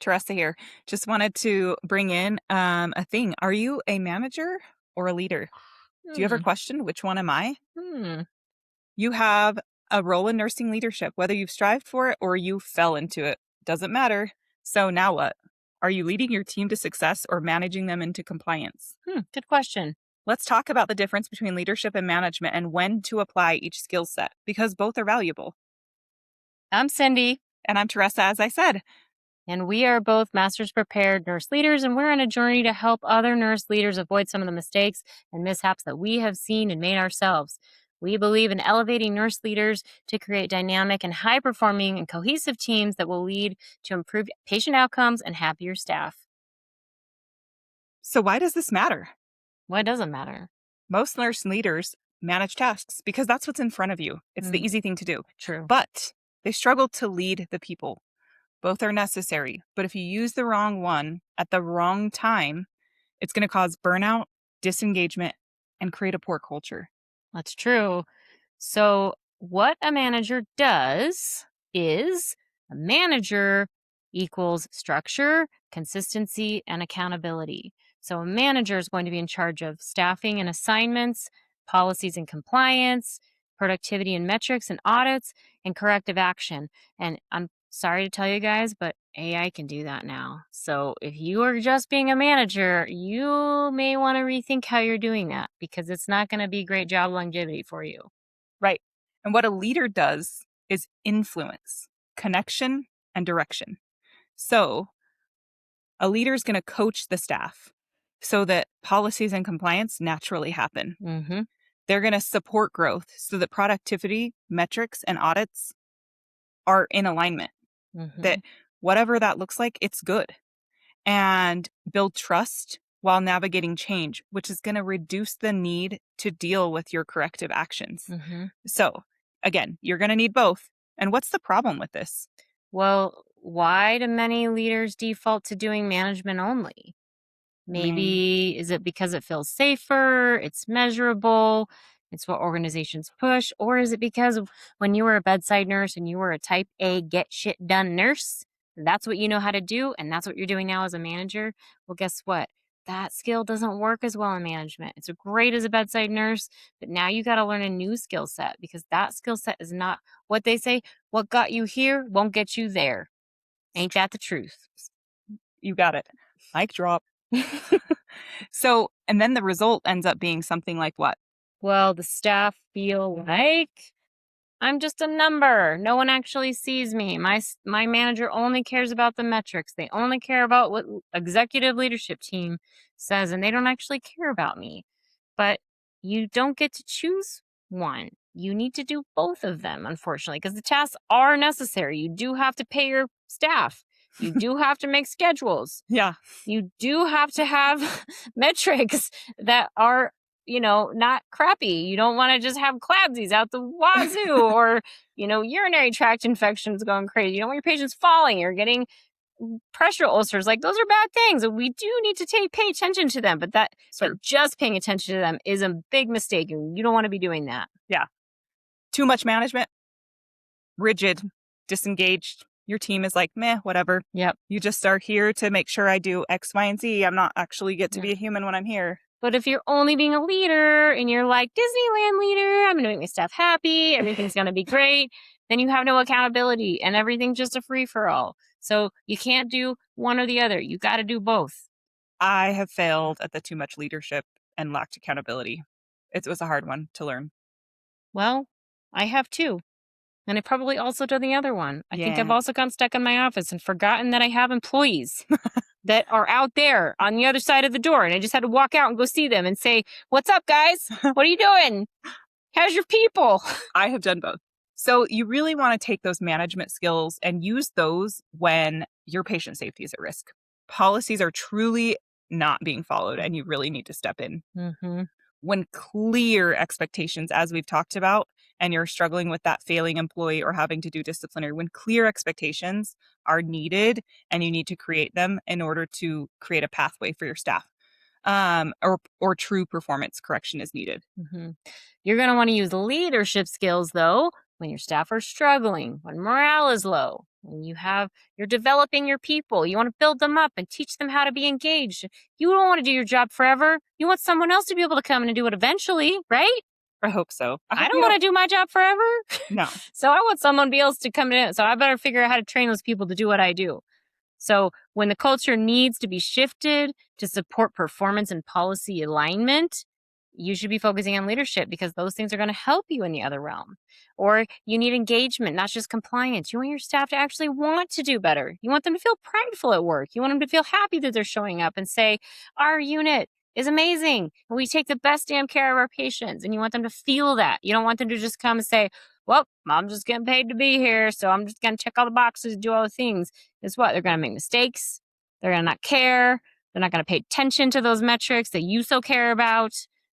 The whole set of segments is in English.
Teresa here. Just wanted to bring in a thing. Are you a manager or a leader? Do you ever Hmm. question which one am I? Hmm. You have a role in nursing leadership, whether you've strived for it or you fell into it. Doesn't matter. So now what? Are you leading your team to success or managing them into compliance? Good question. Let's talk about the difference between leadership and management and when to apply each skill set because both are valuable. I'm Cindy, And I'm Teresa, as I said. and we are both master's prepared nurse leaders, and we're on a journey to help other nurse leaders avoid some of the mistakes and mishaps that we have seen and made ourselves. We believe in elevating nurse leaders to create dynamic and high performing and cohesive teams that will lead to improved patient outcomes and happier staff. So, why does this matter? What doesn't matter? Most nurse leaders manage tasks because that's what's in front of you. It's the Mm, easy thing to do. true. But they struggle to lead the people. Both are necessary. But if you use the wrong one at the wrong time, it's going to cause burnout, disengagement, and create a poor culture. That's true. So, what a manager does is a manager equals structure, consistency, and accountability. So, a manager is going to be in charge of staffing and assignments, policies and compliance, productivity and metrics and audits, and corrective action. And I'm sorry to tell you guys, but AI can do that now. So, if you are just being a manager, you may want to rethink how you're doing that because it's not going to be great job longevity for you. Right. And what a leader does is influence, connection, and direction. So a leader is going to coach the staff so that policies and compliance naturally happen. Mm-hmm. They're going to support growth so that productivity, metrics, and audits are in alignment, Mm-hmm. that whatever that looks like, it's good, and build trust while navigating change, which is going to reduce the need to deal with your corrective actions. Mm-hmm. So, again, you're going to need both. And what's the problem with this? Well, why do many leaders default to doing management only? I mean, Maybe is it because it feels safer, it's measurable, it's what organizations push, or is it because when you were a bedside nurse and you were a type A get shit done nurse, that's what you know how to do and that's what you're doing now as a manager? Well, guess what? That skill doesn't work as well in management. It's great as a bedside nurse, but now you got to learn a new skill set because that skill set is not what they say, what got you here won't get you there. Ain't that the truth? you got it. Mic drop. So, and then the result ends up being something like what? Well, the staff feel like I'm just a number. No one actually sees me. My manager only cares about the metrics. They only care about what executive leadership team says, and they don't actually care about me. But you don't get to choose one. You need to do both of them, unfortunately, because the tasks are necessary. You do have to pay your staff. You do have to make schedules. Yeah. You do have to have metrics that are, not crappy. You don't want to just have cladsies out the wazoo or, urinary tract infections going crazy. You don't want your patients falling or getting pressure ulcers. Like those are bad things. We do need to pay attention to them, but Sure. just paying attention to them is a big mistake. And you don't want to be doing that. Yeah. Too much management, rigid, disengaged. Your team is like, meh, whatever. Yep. You just are here to make sure I do X, Y, and Z. I'm not actually get to Yeah. be a human when I'm here. But if you're only being a leader and you're like, Disneyland leader, I'm going to make my staff happy, everything's going to be great, then you have no accountability and everything's just a free for all. So you can't do one or the other. You got to do both. I have failed at the too much leadership and lacked accountability. It was a hard one to learn. Well, I have too. And I've probably also done the other one. I think I've Yeah. also gotten stuck in my office and forgotten that I have employees that are out there on the other side of the door. And I just had to walk out and go see them and say, "What's up, guys? What are you doing? How's your people?" I have done both. So you really want to take those management skills and use those when your patient safety is at risk. Policies are truly not being followed and you really need to step in. Mm-hmm. When clear expectations, as we've talked about, and you're struggling with that failing employee or having to do disciplinary, when clear expectations are needed and you need to create them in order to create a pathway for your staff, or true performance correction is needed. Mm-hmm. You're going to want to use leadership skills, though, when your staff are struggling, when morale is low, And you're developing your people. You want to build them up and teach them how to be engaged. You don't want to do your job forever. You want someone else to be able to come in and do it eventually, right? I hope so. I I hope don't we want don't. to do my job forever. No. So I want someone else to come in. So I better figure out how to train those people to do what I do. So when the culture needs to be shifted to support performance and policy alignment, you should be focusing on leadership because those things are going to help you in the other realm. Or you need engagement, not just compliance. You want your staff to actually want to do better. You want them to feel prideful at work. You want them to feel happy that they're showing up and say, our unit is amazing. And we take the best damn care of our patients. And you want them to feel that. You don't want them to just come and say, well, I'm just getting paid to be here. So I'm just going to check all the boxes, do all the things. Guess what? They're going to make mistakes. They're going to not care. They're not going to pay attention to those metrics that you so care about.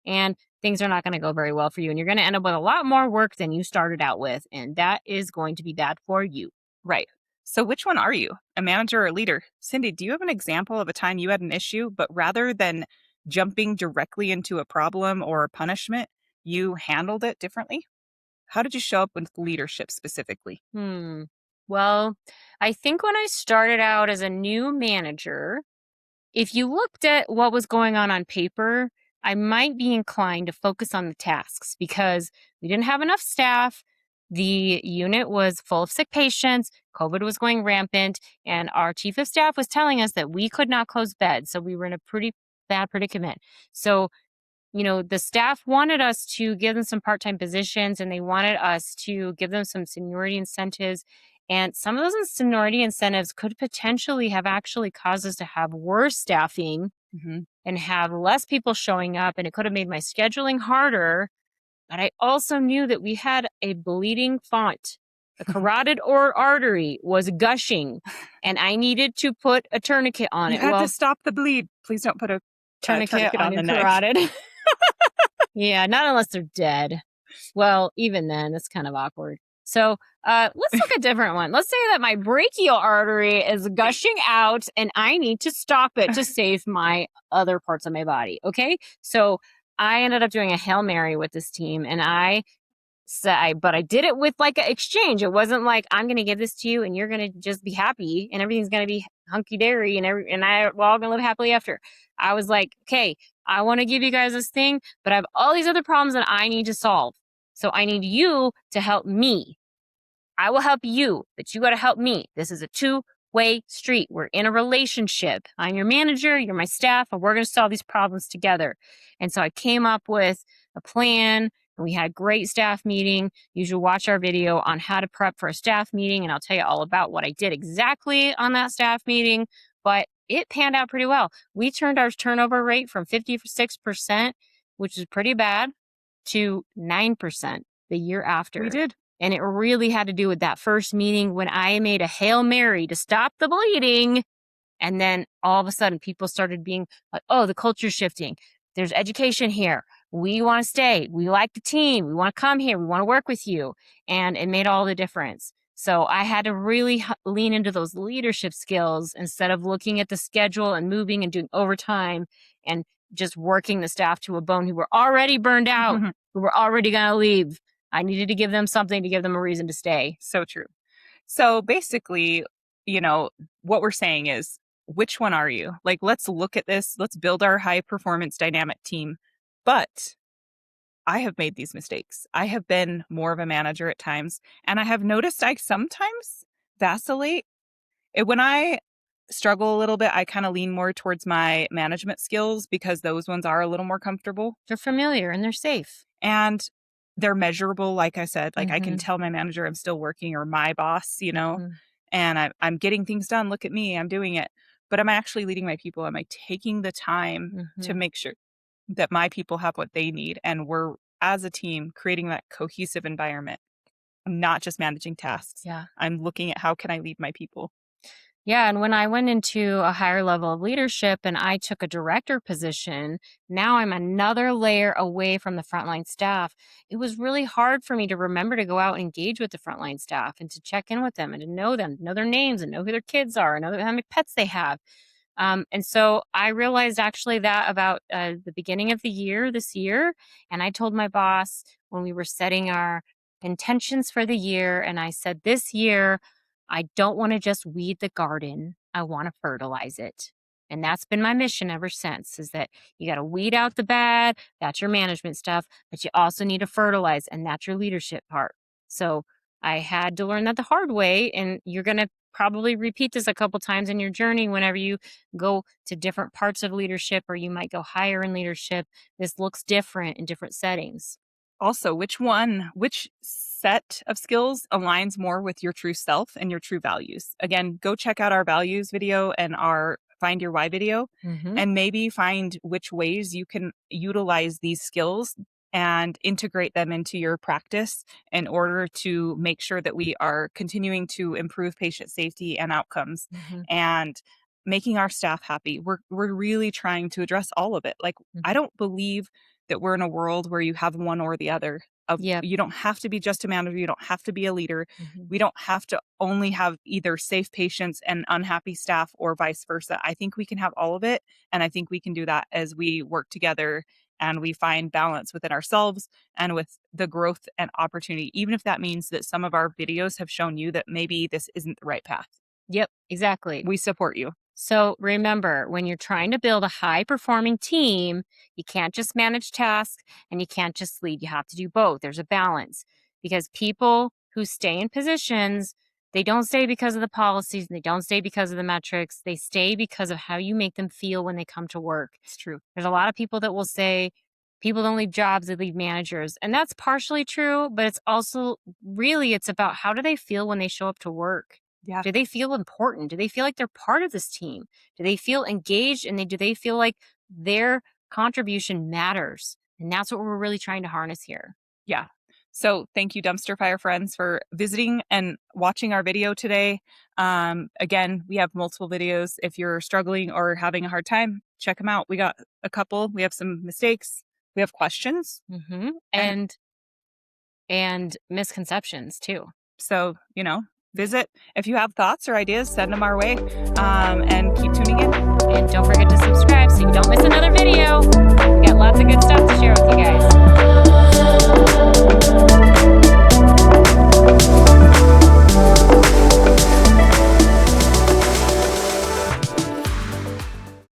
And things are not going to go very well for you. And you're going to end up with a lot more work than you started out with. And that is going to be bad for you. Right. So which one are you? A manager or a leader? Cindy, do you have an example of a time you had an issue, but rather than jumping directly into a problem or a punishment, you handled it differently? How did you show up with leadership specifically? Well, I think when I started out as a new manager, if you looked at what was going on paper, I might be inclined to focus on the tasks because we didn't have enough staff. The unit was full of sick patients. COVID was going rampant. And our chief of staff was telling us that we could not close beds. So we were in a pretty bad predicament. So the staff wanted us to give them some part-time positions and they wanted us to give them some seniority incentives. And some of those seniority incentives could potentially have actually caused us to have worse staffing and have less people showing up. And it could have made my scheduling harder. But I also knew that we had a bleeding font. The carotid or artery was gushing and I needed to put a tourniquet on You it. had to Well, stop the bleed. Please don't put a tourniquet on the your neck. carotid. Yeah, not unless they're dead. Well, even then, it's kind of awkward. So let's look at a different one. Let's say that my brachial artery is gushing out and I need to stop it to save my other parts of my body. Okay. So I ended up doing a Hail Mary with this team and but I did it with like an exchange. It wasn't like I'm going to give this to you and you're going to just be happy and everything's going to be hunky dory and we're all going to live happily after. I was like, okay, I want to give you guys this thing, but I have all these other problems that I need to solve. So I need you to help me. I will help you, but you got to help me. This is a two-way street. We're in a relationship. I'm your manager, you're my staff, and we're going to solve these problems together. And so I came up with a plan. And we had a great staff meeting. You should watch our video on how to prep for a staff meeting, and I'll tell you all about what I did exactly on that staff meeting. But it panned out pretty well. We turned our turnover rate from 56%, which is pretty bad, to 9% the year after. We did. And it really had to do with that first meeting when I made a Hail Mary to stop the bleeding. And then all of a sudden people started being like, oh, the culture's shifting. There's education here. We want to stay. We like the team. We want to come here. We want to work with you. And it made all the difference. So I had to really lean into those leadership skills instead of looking at the schedule and moving and doing overtime and just working the staff to a bone who were already burned out, who were already going to leave. I needed to give them something to give them a reason to stay. So true. So basically, what we're saying is, which one are you? Like, let's look at this. Let's build our high performance dynamic team. But I have made these mistakes. I have been more of a manager at times, and I have noticed I sometimes vacillate. When I struggle a little bit, I kind of lean more towards my management skills because those ones are a little more comfortable. They're familiar and they're safe. And they're measurable, like I said. Like I can tell my manager I'm still working or my boss, and I'm getting things done. Look at me, I'm doing it. But am I actually leading my people? Am I taking the time to make sure that my people have what they need and we're, as a team, creating that cohesive environment? I'm not just managing tasks. Yeah. I'm looking at how can I lead my people. Yeah. And when I went into a higher level of leadership and I took a director position, now I'm another layer away from the frontline staff. It was really hard for me to remember to go out and engage with the frontline staff and to check in with them and to know them, know their names and know who their kids are and know how many pets they have. And so I realized actually that about the beginning of the year, this year. And I told my boss when we were setting our intentions for the year, and I said, this year, I don't want to just weed the garden. I want to fertilize it. And that's been my mission ever since, is that you got to weed out the bad. That's your management stuff, but you also need to fertilize, and that's your leadership part. So I had to learn that the hard way. And you're going to probably repeat this a couple times in your journey whenever you go to different parts of leadership, or you might go higher in leadership. This looks different in different settings. Also, which set of skills aligns more with your true self and your true values? Again, go check out our values video and our Find Your Why video, Mm-hmm. and maybe find which ways you can utilize these skills and integrate them into your practice in order to make sure that we are continuing to improve patient safety and outcomes Mm-hmm. and making our staff happy. We're really trying to address all of it. Like, I don't believe that we're in a world where you have one or the other. Yep. You don't have to be just a manager, you don't have to be a leader. Mm-hmm. We don't have to only have either safe patients and unhappy staff or vice versa. I think we can have all of it, and I think we can do that as we work together and we find balance within ourselves and with the growth and opportunity, even if that means that some of our videos have shown you that maybe this isn't the right path. Yep, exactly. We support you. So remember, when you're trying to build a high performing team, you can't just manage tasks and you can't just lead. You have to do both. There's a balance, because people who stay in positions, they don't stay because of the policies, and they don't stay because of the metrics. They stay because of how you make them feel when they come to work. It's true. There's a lot of people that will say people don't leave jobs, they leave managers. And that's partially true, but it's also really, it's about how do they feel when they show up to work? Yeah. Do they feel important? Do they feel like they're part of this team? Do they feel engaged, and do they feel like their contribution matters? And that's what we're really trying to harness here. Yeah. So thank you, Dumpster Fire friends, for visiting and watching our video today. Again, we have multiple videos. If you're struggling or having a hard time, check them out. We got a couple. We have some mistakes. We have questions. Mm-hmm. And misconceptions too. So, visit. If you have thoughts or ideas, send them our way, and keep tuning in. And don't forget to subscribe so you don't miss another video. We got lots of good stuff to share with you guys.